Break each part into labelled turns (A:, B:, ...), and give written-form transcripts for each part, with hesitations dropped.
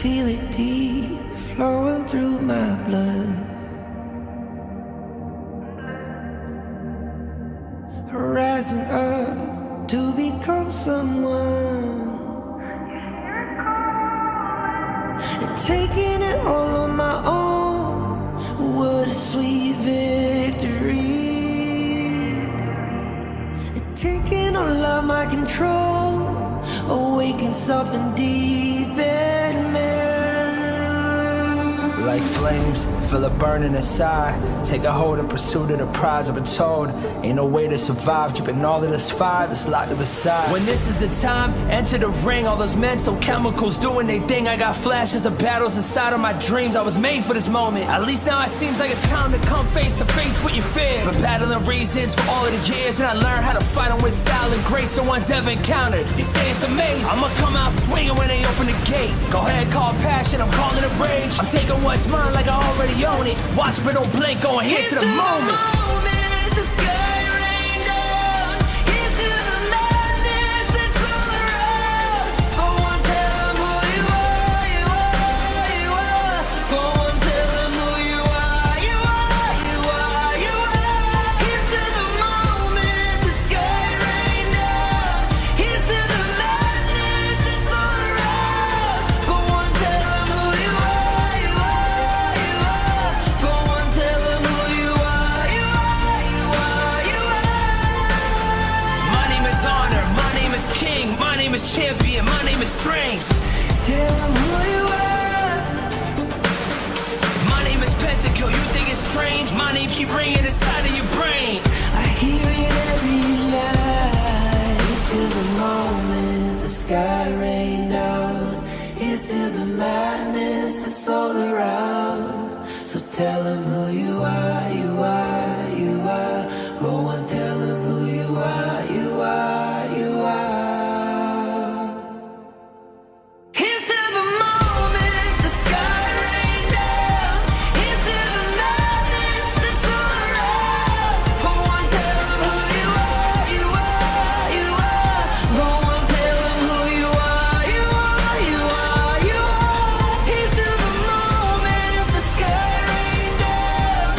A: feel it deep flowing through my blood. Rising up to become someone, and taking it all on my own. What a sweet victory. And taking all of my control, awaken something deep in me.
B: Like flames, feel it burning inside. Take a hold of pursuit of the prize. I've been told ain't no way to survive, keeping all of this fire that's locked up inside. When this is the time, enter the ring. All those mental chemicals doing they thing. I got flashes of battles inside of my dreams. I was made for this moment. At least now it seems like it's time to come face to face with your fear. Been battling reasons for all of the years, and I learned how to fight them with style and grace no one's ever encountered. You say it's amazing, I'ma come out swinging when they open the gate. Go ahead, call passion, I'm calling it rage. I'm taking what's mine like I already own it. Watch but don't blink, going here to the moment.
A: The sky rained down. Here's to the madness that's all around. Go on, tell them who you are, you are, you are. Go on, tell them who you are, you are, you are, you are. Here's to the moment. The sky rained down. Here's to the madness that's all around. Go on, tell them who you are, you are, you are. Go on, tell them who you are, you are, you are, you are.
B: My name is honor, my name is king, my name is champion, my name is strength.
A: Tell them who you are.
B: My name is Pentakill, you think it's strange? My name keep ringing inside of your brain.
A: I hear it every night. It's till the moment the sky rain down. It's till the madness that's all around. So tell them who you are, you are, you are. Go on, tell them who you are, you are, you are. Here's to the moment the sky rained down. Here's to the madness that's all around. Go on, tell them who you are, you are, you are. Go on, tell them who you are, you are, you are, you are. Here's to the moment the sky rained down.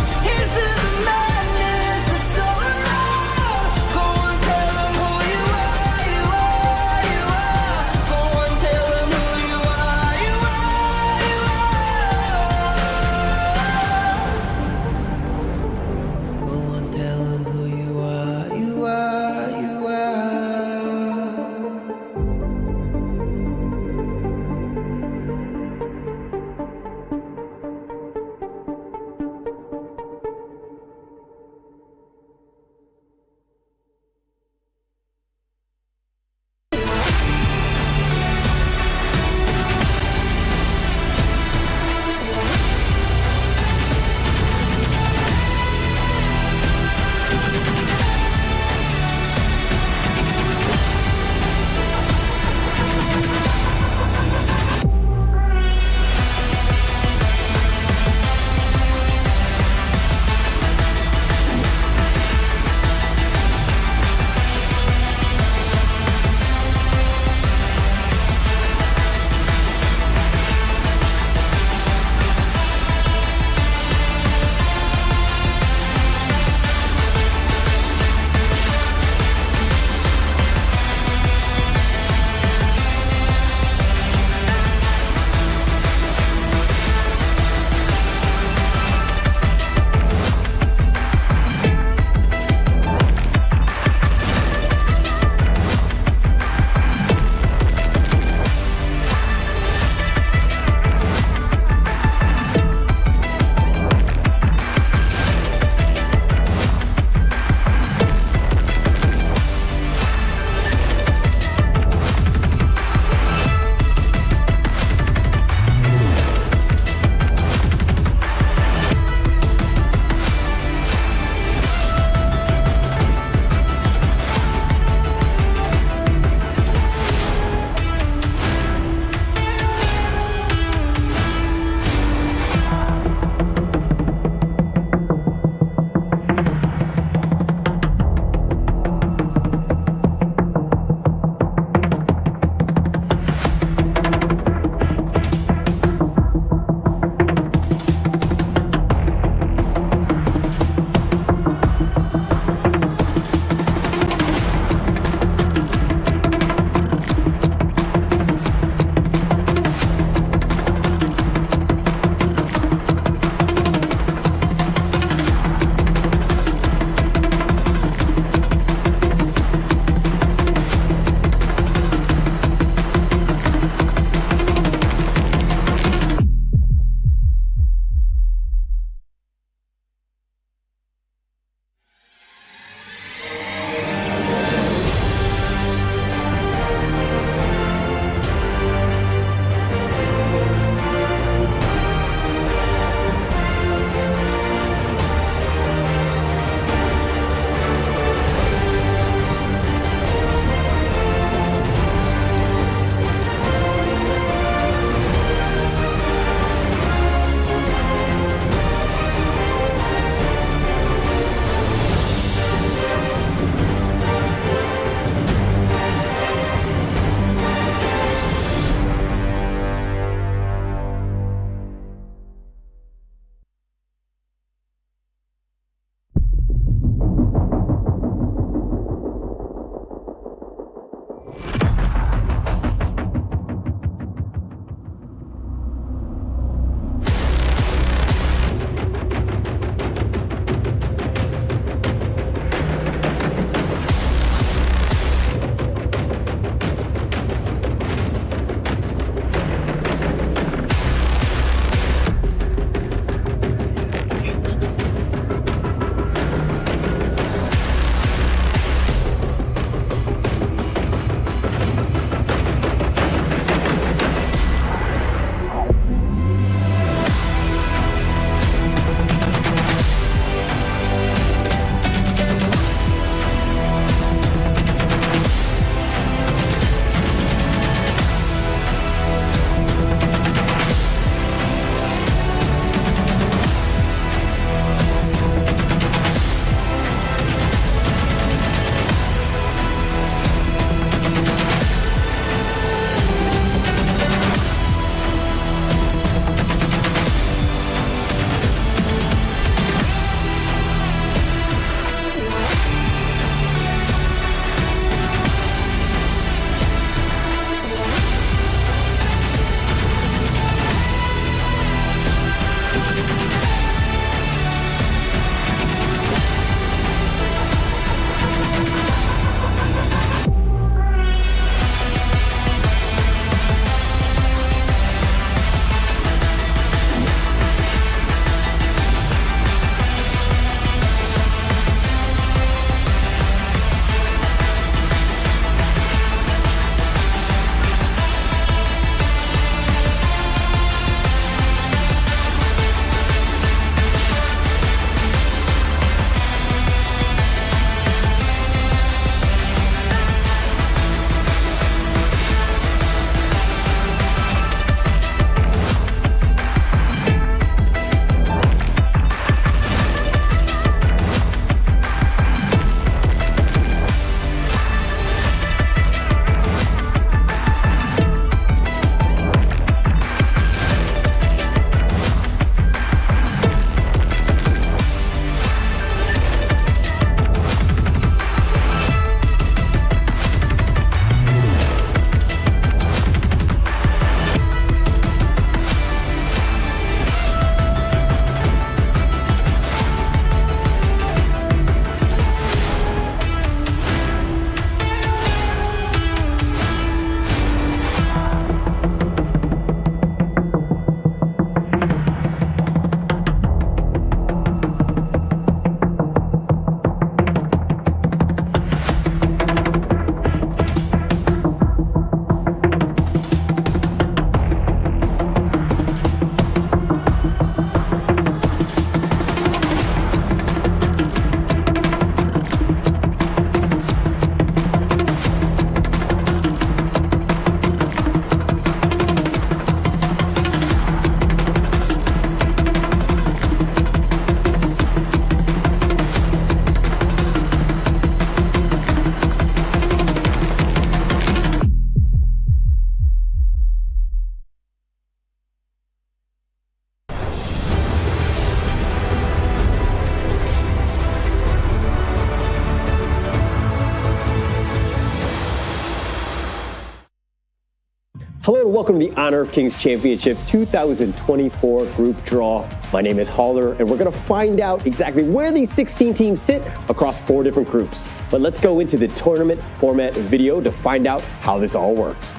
C: welcome to the Honor of Kings Championship 2024 group draw. My name is Haller, and we're going to find out exactly where these 16 teams sit across 4 different groups. But let's go into the tournament format video to find out how this all works.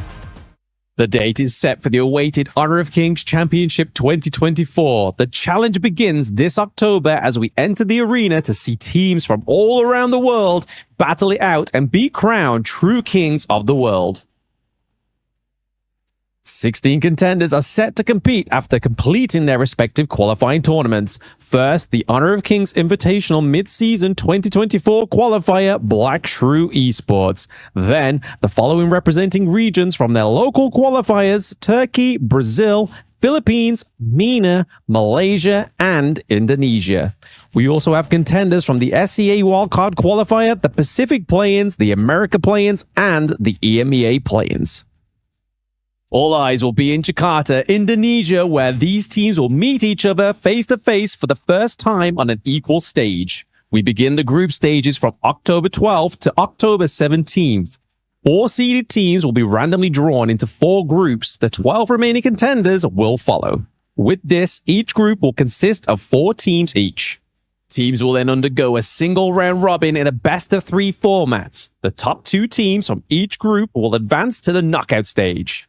D: The date is set for the awaited Honor of Kings Championship 2024. The challenge begins this October as we enter the arena to see teams from all around the world battle it out and be crowned true kings of the world. 16 contenders are set to compete after completing their respective qualifying tournaments. First, the Honor of Kings Invitational Mid-Season 2024 qualifier Black Shrew Esports. Then, the following representing regions from their local qualifiers: Turkey, Brazil, Philippines, MENA, Malaysia, and Indonesia. We also have contenders from the SEA Wildcard Qualifier, the Pacific Play-ins, the America Play-ins, and the EMEA Play-ins. All eyes will be in Jakarta, Indonesia, where these teams will meet each other face-to-face for the first time on an equal stage. We begin the group stages from October 12th to October 17th. 4 seeded teams will be randomly drawn into 4 groups. The 12 remaining contenders will follow. With this, each group will consist of 4 teams each. Teams will then undergo a single round robin in a best-of-3 format. The top 2 teams from each group will advance to the knockout stage.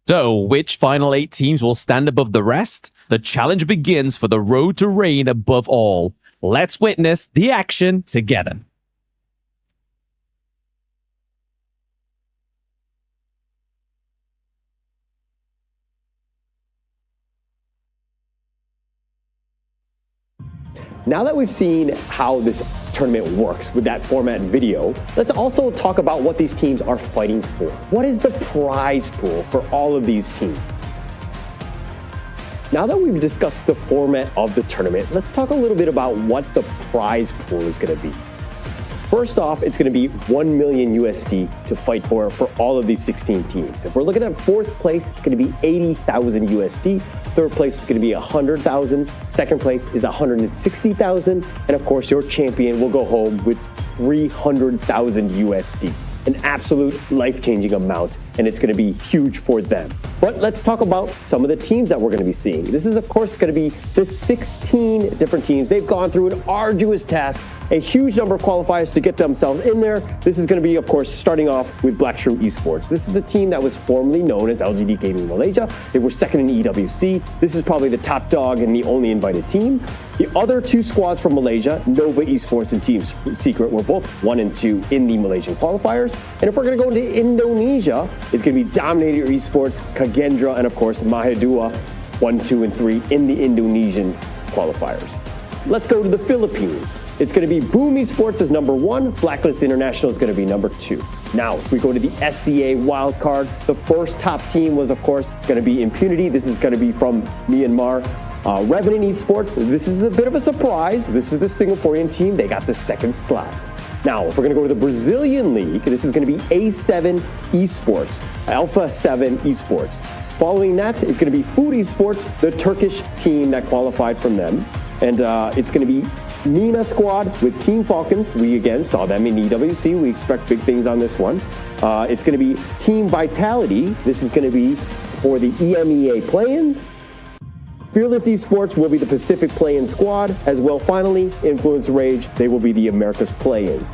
D: So, which final 8 teams will stand above the rest? The challenge begins for the road to reign above all. Let's witness the action together.
C: Now that we've seen how this tournament works with that format video, let's also talk about what these teams are fighting for. What is the prize pool for all of these teams? Now that we've discussed the format of the tournament, let's talk a little bit about what the prize pool is going to be. First off, it's going to be 1 million USD to fight for all of these 16 teams. If we're looking at 4th place, it's going to be 80,000 USD. 3rd place is going to be 100,000. 2nd place is 160,000. And of course, your champion will go home with 300,000 USD. An absolute life-changing amount, and it's going to be huge for them. But let's talk about some of the teams that we're going to be seeing. This is, of course, going to be the 16 different teams. They've gone through an arduous task, a huge number of qualifiers to get themselves in there. This is going to be, of course, starting off with Black Shrew Esports. This is a team that was formerly known as LGD Gaming Malaysia. They were 2nd in EWC. This is probably the top dog and the only invited team. The other 2 squads from Malaysia, Nova Esports and Team Secret, were both 1 and 2 in the Malaysian qualifiers. And if we're going to go into Indonesia, it's going to be Dominator Esports, Kagendra, and of course Mahadua, 1, 2, and 3 in the Indonesian qualifiers. Let's go to the Philippines. It's going to be Boom Esports as number 1. Blacklist International is going to be number 2. Now, if we go to the SEA wildcard, the first top team was, of course, going to be Impunity. This is going to be from Myanmar. Revenant Esports, this is a bit of a surprise. This is the Singaporean team. They got the 2nd slot. Now, if we're going to go to the Brazilian League, this is going to be A7 Esports, Alpha 7 Esports. Following that is going to be Food Esports, the Turkish team that qualified from them. And it's going to be MENA squad with Team Falcons. We, again, saw them in EWC. We expect big things on this one. It's going to be Team Vitality. This is going to be for the EMEA play-in. Fearless Esports will be the Pacific play-in squad, as well finally, Influence Rage, they will be the Americas play-in.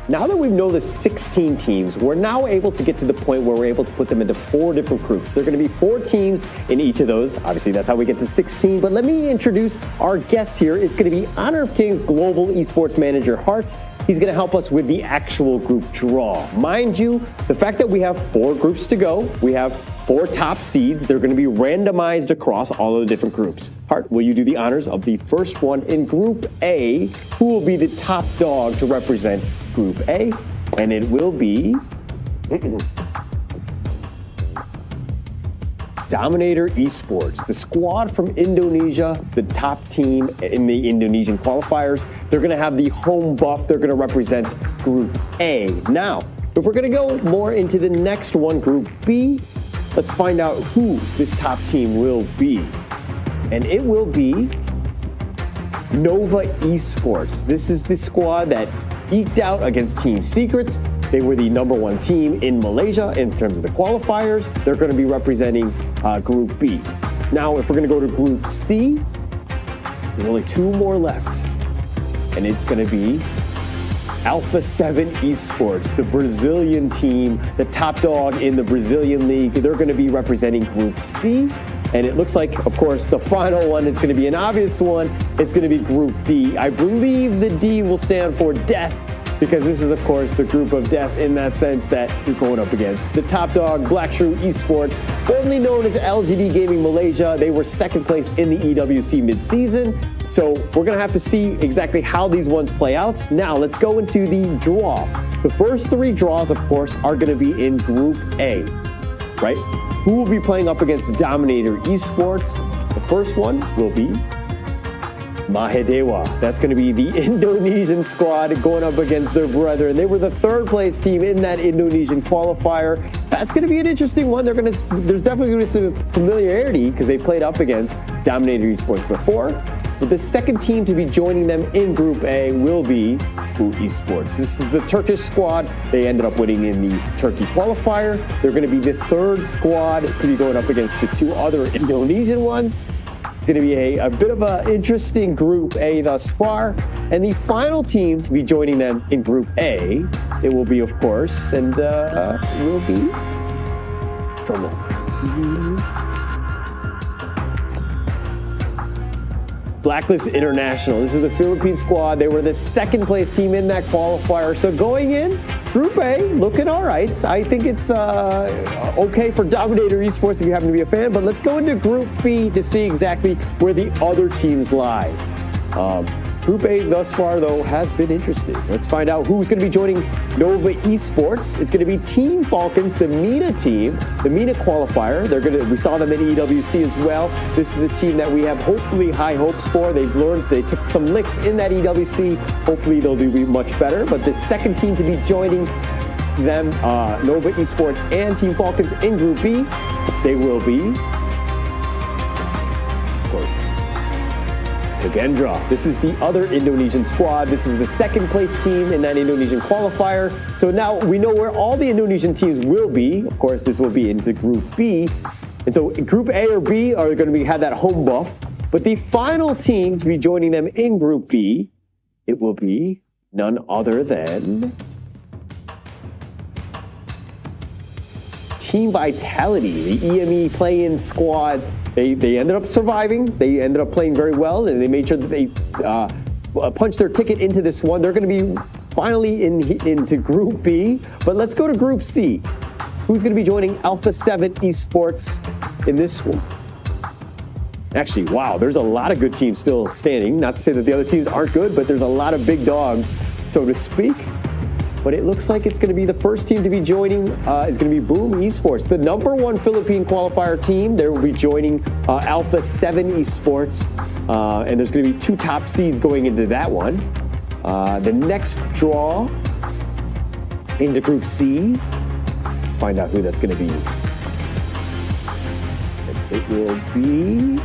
C: Now that we know the 16 teams, we're now able to get to the point where we're able to put them into 4 different groups. There are going to be 4 teams in each of those. Obviously, that's how we get to 16. But let me introduce our guest here. It's going to be Honor of Kings Global Esports Manager Hart. He's going to help us with the actual group draw. Mind you, the fact that we have 4 groups to go, we have 4 top seeds. They're going to be randomized across all of the different groups. Hart, will you do the honors of the first one in Group A? Who will be the top dog to represent Group A? And it will be Dominator Esports, the squad from Indonesia, the top team in the Indonesian qualifiers. They're going to have the home buff. They're going to represent Group A. Now, if we're going to go more into the next one, Group B, let's find out who this top team will be. And it will be Nova Esports. This is the squad that eked out against Team Secrets. They were the #1 team in Malaysia in terms of the qualifiers. They're going to be representing Group B. Now, if we're going to go to Group C, there's only 2 more left. And it's going to be Alpha 7 Esports, the Brazilian team, the top dog in the Brazilian league. They're going to be representing Group C. And it looks like, of course, the final one is going to be an obvious one. It's going to be Group D. I believe the D will stand for death, because this is, of course, the group of death in that sense that you're going up against the top dog, Black Shrew Esports, formerly known as LGD Gaming Malaysia. They were second place in the EWC mid-season. So we're going to have to see exactly how these ones play out. Now, let's go into the draw. The first 3 draws, of course, are going to be in Group A, right? Who will be playing up against Dominator Esports? The first one will be Mahadewa. That's going to be the Indonesian squad going up against their brethren. They were the 3rd place team in that Indonesian qualifier. That's going to be an interesting one. There's definitely going to be some familiarity because they've played up against Dominator Esports before. But the second team to be joining them in Group A will be HoK Esports. This is the Turkish squad. They ended up winning in the Turkey qualifier. They're going to be the 3rd squad to be going up against the 2 other Indonesian ones. It's going to be a bit of an interesting Group A thus far. And the final team to be joining them in Group A, it will be, of course, and will be drumroll. Blacklist International. This is the Philippine squad. They were the 2nd place team in that qualifier. So going in, Group A, looking all right. I think it's okay for Dominator Esports if you happen to be a fan. But let's go into Group B to see exactly where the other teams lie. Group A thus far, though, has been interesting. Let's find out who's going to be joining Nova Esports. It's going to be Team Falcons, the MENA team, the MENA qualifier. We saw them in EWC as well. This is a team that we have hopefully high hopes for. They took some licks in that EWC. Hopefully they'll do much better. But the second team to be joining them, Nova Esports and Team Falcons in Group B, they will be, of course, Gendra. This is the other Indonesian squad. This is the 2nd place team in that Indonesian qualifier. So now we know where all the Indonesian teams will be. Of course, this will be into Group B. And so Group A or B are going to have that home buff. But the final team to be joining them in Group B, it will be none other than Team Vitality, the EME play-in squad. They ended up surviving. They ended up playing very well, and they made sure that they punched their ticket into this one. They're going to be finally into Group B. But let's go to Group C. Who's going to be joining Alpha 7 Esports in this one? Actually, wow, there's a lot of good teams still standing. Not to say that the other teams aren't good, but there's a lot of big dogs, so to speak. But it looks like it's going to be the first team to be joining is going to be Boom Esports, the #1 Philippine qualifier team. They will be joining Alpha 7 Esports, and there's going to be 2 top seeds going into that one. The next draw into Group C, let's find out who that's going to be. It will be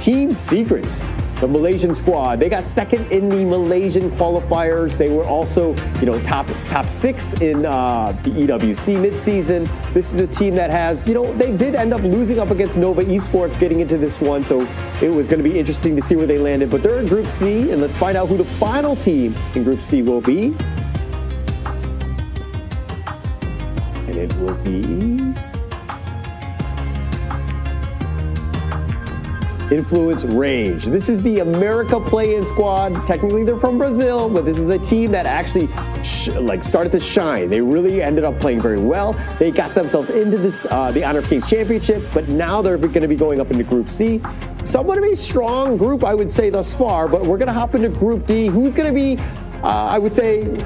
C: Team Secrets, the Malaysian squad. They got 2nd in the Malaysian qualifiers. They were also, top 6 in the EWC midseason. This is a team that has, they did end up losing up against Nova Esports getting into this one, so it was going to be interesting to see where they landed. But they're in Group C, and let's find out who the final team in Group C will be. And it will be Influence Rage. This is the America play-in squad. Technically, they're from Brazil, but this is a team that actually started to shine. They really ended up playing very well. They got themselves into this the Honor of Kings Championship, but now they're going to be going up into Group C. Somewhat of a strong group, I would say, thus far, but we're going to hop into Group D. Who's going to be, I would say,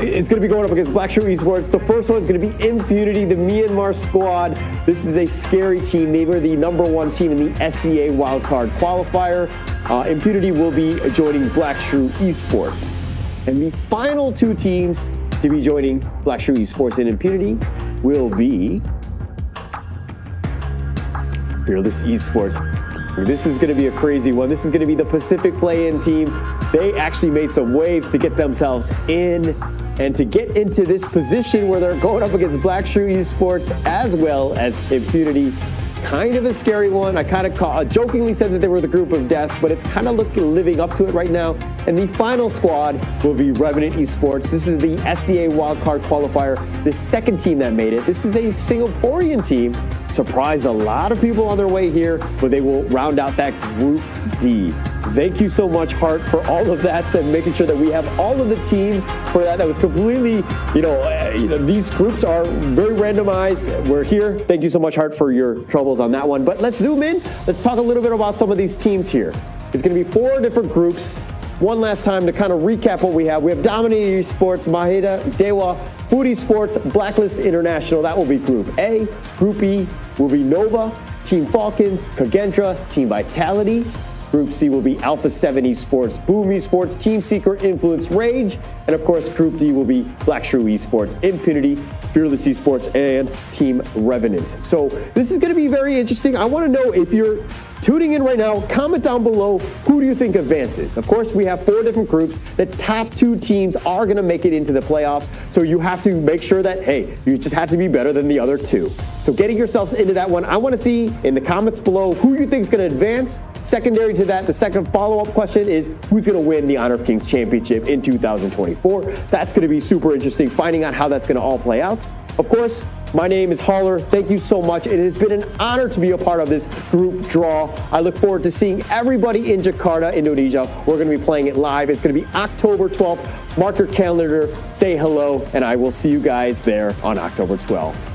C: is going to be going up against Black Shrew Esports. The first one is going to be Impunity, the Myanmar squad. This is a scary team. They were the #1 team in the SEA wildcard qualifier. Impunity will be joining Black Shrew Esports. And the final 2 teams to be joining Black Shrew Esports and Impunity will be Fearless Esports. This is going to be a crazy one. This is going to be the Pacific play-in team. They actually made some waves to get themselves in, And to get into this position where they're going up against Black Shrew Esports as well as Impunity, kind of a scary one. I kind of jokingly said that they were the group of death, but it's kind of living up to it right now. And the final squad will be Revenant Esports. This is the SCA wildcard qualifier, the second team that made it. This is a Singaporean team. Surprised a lot of people on their way here, but they will round out that Group D. Thank you so much, Hart, for all of that and making sure that we have all of the teams for that. That was completely, these groups are very randomized. We're here. Thank you so much, Hart, for your troubles on that one. But let's zoom in. Let's talk a little bit about some of these teams here. It's going to be 4 different groups. One last time to kind of recap what we have. We have Dominator Esports, Maheda, Dewa, Food Esports, Blacklist International. That will be Group A. Group E will be Nova, Team Falcons, Kagendra, Team Vitality. Group C will be Alpha 7 Esports, Boom Esports, Team Secret, Influence, Rage. And of course, Group D will be Black Shrew Esports, Impunity, Fearless Esports, and Team Revenant. So this is going to be very interesting. I want to know, if you're tuning in right now, comment down below, who do you think advances? Of course, we have 4 different groups. The top 2 teams are going to make it into the playoffs. So you have to make sure that, hey, you just have to be better than the other 2. So getting yourselves into that one, I want to see in the comments below who you think is going to advance. Secondary to that, the second follow-up question is, who's going to win the Honor of Kings Championship in 2024? That's going to be super interesting, finding out how that's going to all play out. Of course, my name is Haller. Thank you so much. It has been an honor to be a part of this group draw. I look forward to seeing everybody in Jakarta, Indonesia. We're going to be playing it live. It's going to be October 12th. Mark your calendar, say hello, and I will see you guys there on October 12th.